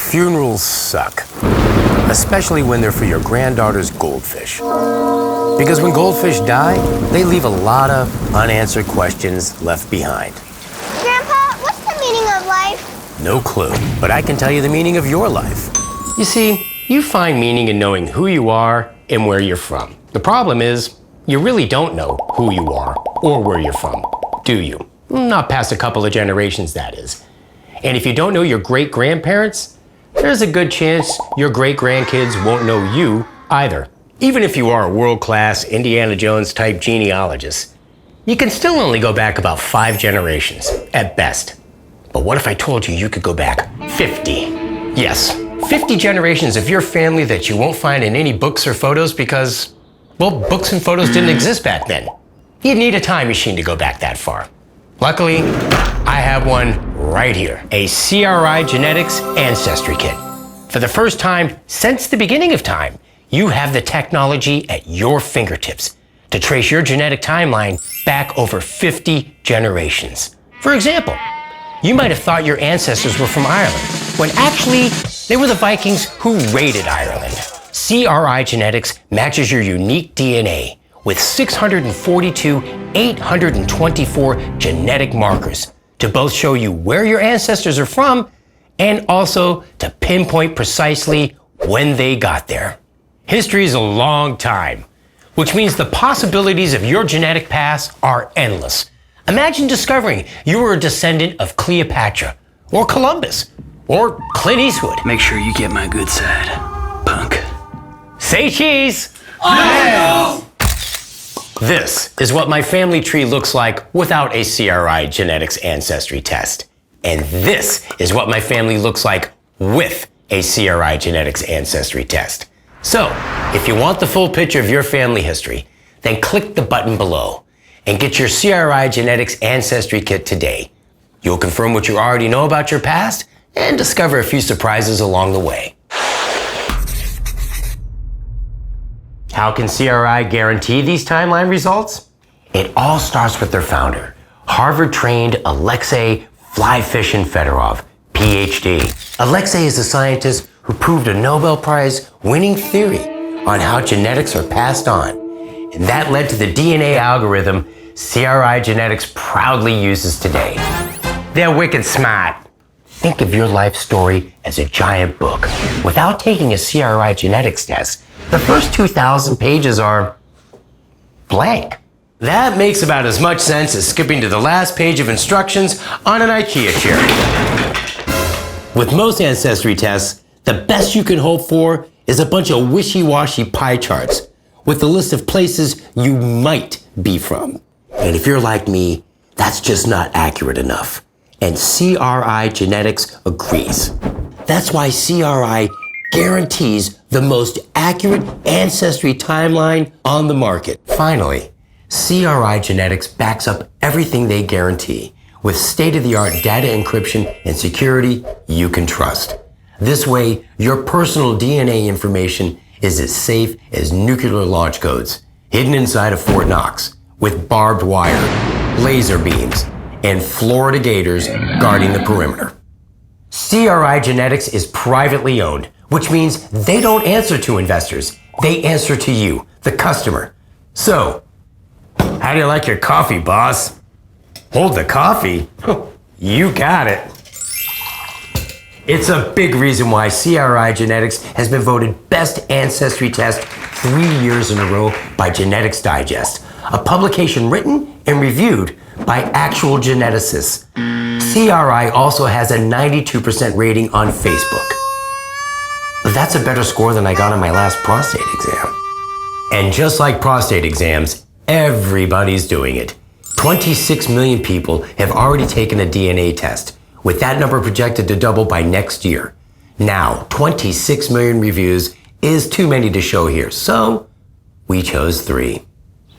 Funerals suck, especially when they're for your granddaughter's goldfish. Because when goldfish die, they leave a lot of unanswered questions left behind. Grandpa, what's the meaning of life? No clue, but I can tell you the meaning of your life. You see, you find meaning in knowing who you are and where you're from. The problem is, you really don't know who you are or where you're from, do you? Not past a couple of generations, that is. And if you don't know your great-grandparents, there's a good chance your great-grandkids won't know you either. Even if you are a world-class Indiana Jones-type genealogist, you can still only go back about 5 generations, at best. But what if I told you you could go back 50? Yes, 50 generations of your family that you won't find in any books or photos because, well, books and photos didn't exist back then. You'd need a time machine to go back that far. Luckily, I have one right here, a CRI Genetics Ancestry Kit. For the first time since the beginning of time, you have the technology at your fingertips to trace your genetic timeline back over 50 generations. For example, you might have thought your ancestors were from Ireland, when actually they were the Vikings who raided Ireland. CRI Genetics matches your unique DNA with 642,824 genetic markers to both show you where your ancestors are from and also to pinpoint precisely when they got there. History is a long time, which means the possibilities of your genetic past are endless. Imagine discovering you were a descendant of Cleopatra, or Columbus, or Clint Eastwood. Make sure you get my good side, punk. Say cheese! Oh, This is what my family tree looks like without a CRI genetics ancestry test. And this is what my family looks like with a CRI genetics ancestry test. So, if you want the full picture of your family history, then click the button below and get your CRI Genetics Ancestry Kit today. You'll confirm what you already know about your past and discover a few surprises along the way. How can CRI guarantee these timeline results? It all starts with their founder, Harvard-trained Alexei Flyfishin Fedorov, PhD. Alexei is a scientist who proved a Nobel Prize-winning theory on how genetics are passed on. And that led to the DNA algorithm CRI Genetics proudly uses today. They're wicked smart. Think of your life story as a giant book. Without taking a CRI Genetics test, the first 2,000 pages are blank. That makes about as much sense as skipping to the last page of instructions on an IKEA chair. With most ancestry tests, the best you can hope for is a bunch of wishy-washy pie charts with a list of places you might be from. And if you're like me, that's just not accurate enough. And CRI Genetics agrees. That's why CRI guarantees the most accurate ancestry timeline on the market. Finally, CRI Genetics backs up everything they guarantee with state-of-the-art data encryption and security you can trust. This way, your personal DNA information is as safe as nuclear launch codes, hidden inside of Fort Knox, with barbed wire, laser beams, and Florida gators guarding the perimeter. CRI Genetics is privately owned, which means they don't answer to investors. They answer to you, the customer. So, how do you like your coffee, boss? Hold the coffee? You got it. It's a big reason why CRI Genetics has been voted Best Ancestry Test 3 years in a row by Genetics Digest, a publication written and reviewed by actual geneticists. CRI also has a 92% rating on Facebook. That's a better score than I got on my last prostate exam. And just like prostate exams, everybody's doing it. 26 million people have already taken a DNA test, with that number projected to double by next year. Now, 26 million reviews is too many to show here, so we chose 3.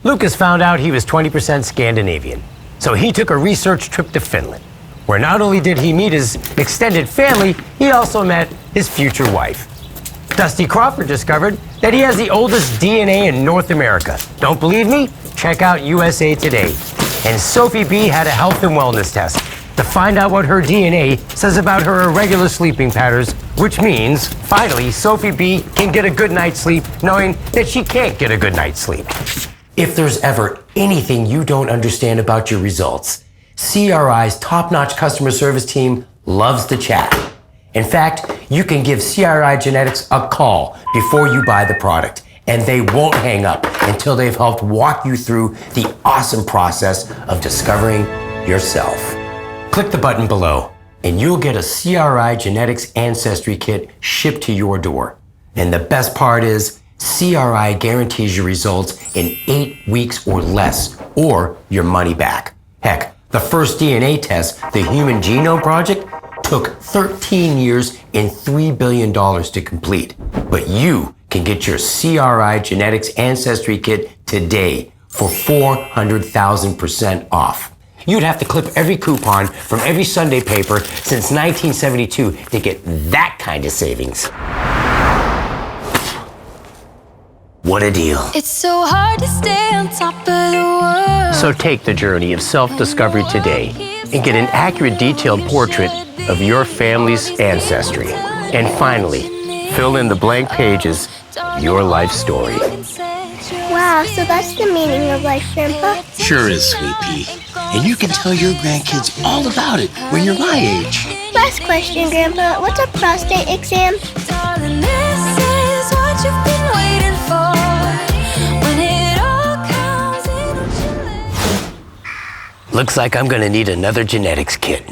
Lucas found out he was 20% Scandinavian, so he took a research trip to Finland, where not only did he meet his extended family, he also met his future wife. Dusty Crawford discovered that he has the oldest DNA in North America. Don't believe me? Check out USA Today. And Sophie B had a health and wellness test to find out what her DNA says about her irregular sleeping patterns, which means, finally, Sophie B can get a good night's sleep knowing that she can't get a good night's sleep. If there's ever anything you don't understand about your results, CRI's top-notch customer service team loves to chat. In fact, you can give CRI Genetics a call before you buy the product, and they won't hang up until they've helped walk you through the awesome process of discovering yourself. Click the button below, and you'll get a CRI Genetics Ancestry Kit shipped to your door. And the best part is, CRI guarantees your results in 8 weeks or less, or your money back. Heck, the first DNA test, the Human Genome Project, took 13 years and $3 billion to complete. But you can get your CRI Genetics Ancestry Kit today for 400,000% off. You'd have to clip every coupon from every Sunday paper since 1972 to get that kind of savings. What a deal. It's so hard to stay on top of the world. So take the journey of self-discovery today and get an accurate, detailed portrait of your family's ancestry. And finally, fill in the blank pages of your life story. Wow, so that's the meaning of life, Grandpa? Sure is, Sweet Pea. And you can tell your grandkids all about it when you're my age. Last question, Grandpa. What's a prostate exam? Darling, this is what you've been waiting for. When it all comes in. Looks like I'm gonna need another genetics kit.